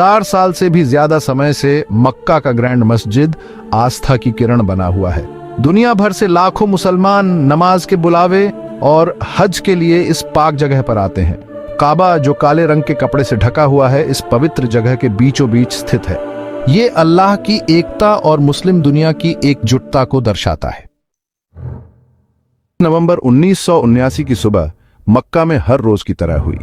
4 साल से भी ज्यादा समय से मक्का का ग्रैंड मस्जिद आस्था की किरण बना हुआ है। दुनिया भर से लाखों मुसलमान नमाज के बुलावे और हज के लिए इस पाक जगह पर आते हैं। काबा, जो काले रंग के कपड़े से ढका हुआ है, इस पवित्र जगह के बीचों बीच स्थित है। ये अल्लाह की एकता और मुस्लिम दुनिया की एकजुटता को दर्शाता है। नवंबर 1979 की सुबह मक्का में हर रोज की तरह हुई।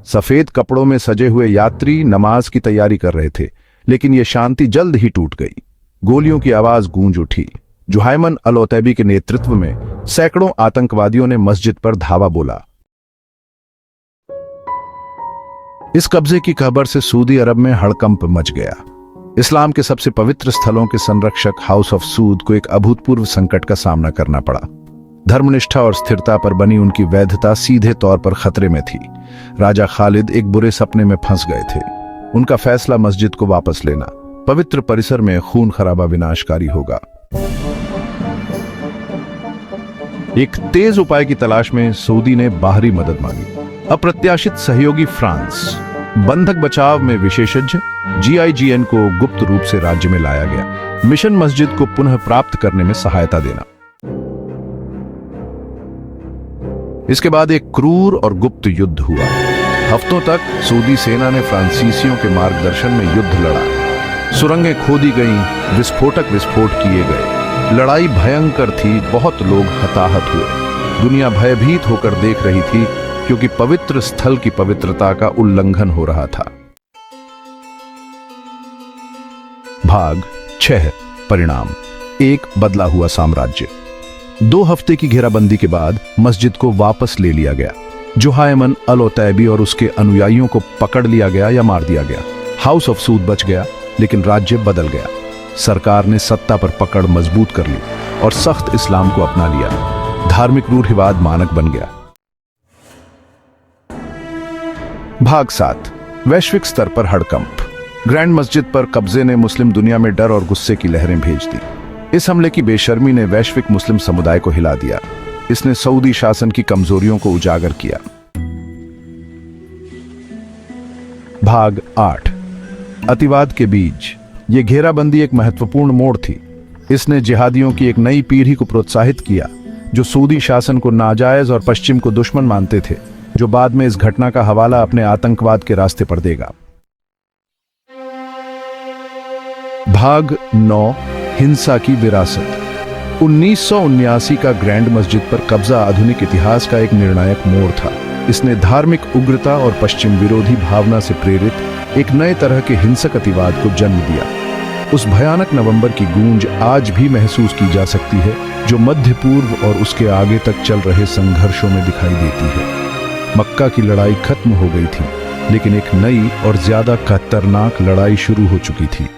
सफेद कपड़ों में सजे हुए यात्री नमाज की तैयारी कर रहे थे, लेकिन यह शांति जल्द ही टूट गई। गोलियों की आवाज गूंज उठी। जुहायमन अल-ओतैबी के नेतृत्व में सैकड़ों आतंकवादियों ने मस्जिद पर धावा बोला। इस कब्जे की खबर से सऊदी अरब में हड़कंप मच गया। इस्लाम के सबसे पवित्र स्थलों के संरक्षक हाउस ऑफ सूद को एक अभूतपूर्व संकट का सामना करना पड़ा। धर्मनिष्ठा और स्थिरता पर बनी उनकी वैधता सीधे तौर पर खतरे में थी। राजा खालिद एक बुरे सपने में फंस गए थे। उनका फैसला मस्जिद को वापस लेना, पवित्र परिसर में खून खराबा विनाशकारी होगा। एक तेज उपाय की तलाश में सऊदी ने बाहरी मदद मांगी। अप्रत्याशित सहयोगी फ्रांस, बंधक बचाव में विशेषज्ञ GIGN को गुप्त रूप से राज्य में लाया गया। मिशन मस्जिद को पुनः प्राप्त करने में सहायता देना। इसके बाद एक क्रूर और गुप्त युद्ध हुआ। हफ्तों तक सऊदी सेना ने फ्रांसीसियों के मार्गदर्शन में युद्ध लड़ा। सुरंगें खोदी गईं, विस्फोट किए गए। लड़ाई भयंकर थी, बहुत लोग हताहत हुए। दुनिया भयभीत होकर देख रही थी, क्योंकि पवित्र स्थल की पवित्रता का उल्लंघन हो रहा था। भाग 6। परिणाम, एक बदला हुआ साम्राज्य। 2 हफ्ते की घेराबंदी के बाद मस्जिद को वापस ले लिया गया। जुहायमन अल-ओतैबी और उसके अनुयायियों को पकड़ लिया गया या मार दिया गया। हाउस ऑफ सूद बच गया, लेकिन राज्य बदल गया। सरकार ने सत्ता पर पकड़ मजबूत कर ली और सख्त इस्लाम को अपना लिया। धार्मिक रूढ़िवाद मानक बन गया। भाग 7। वैश्विक स्तर पर हड़कंप। ग्रैंड मस्जिद पर कब्जे ने मुस्लिम दुनिया में डर और गुस्से की लहरें भेज दी। इस हमले की बेशर्मी ने वैश्विक मुस्लिम समुदाय को हिला दिया। इसने सऊदी शासन की कमजोरियों को उजागर किया। भाग 8। अतिवाद के बीज। यह घेराबंदी एक महत्वपूर्ण मोड़ थी। इसने जिहादियों की एक नई पीढ़ी को प्रोत्साहित किया, जो सऊदी शासन को नाजायज और पश्चिम को दुश्मन मानते थे, जो बाद में इस घटना का हवाला अपने आतंकवाद के रास्ते पर देगा। भाग 9। हिंसा की विरासत। 1979 का ग्रैंड मस्जिद पर कब्जा आधुनिक इतिहास का एक निर्णायक मोड़ था। इसने धार्मिक उग्रता और पश्चिम विरोधी भावना से प्रेरित एक नए तरह के हिंसक अतिवाद को जन्म दिया। उस भयानक नवंबर की गूंज आज भी महसूस की जा सकती है, जो मध्य पूर्व और उसके आगे तक चल रहे संघर्षों में दिखाई देती है। मक्का की लड़ाई खत्म हो गई थी, लेकिन एक नई और ज्यादा खतरनाक लड़ाई शुरू हो चुकी थी।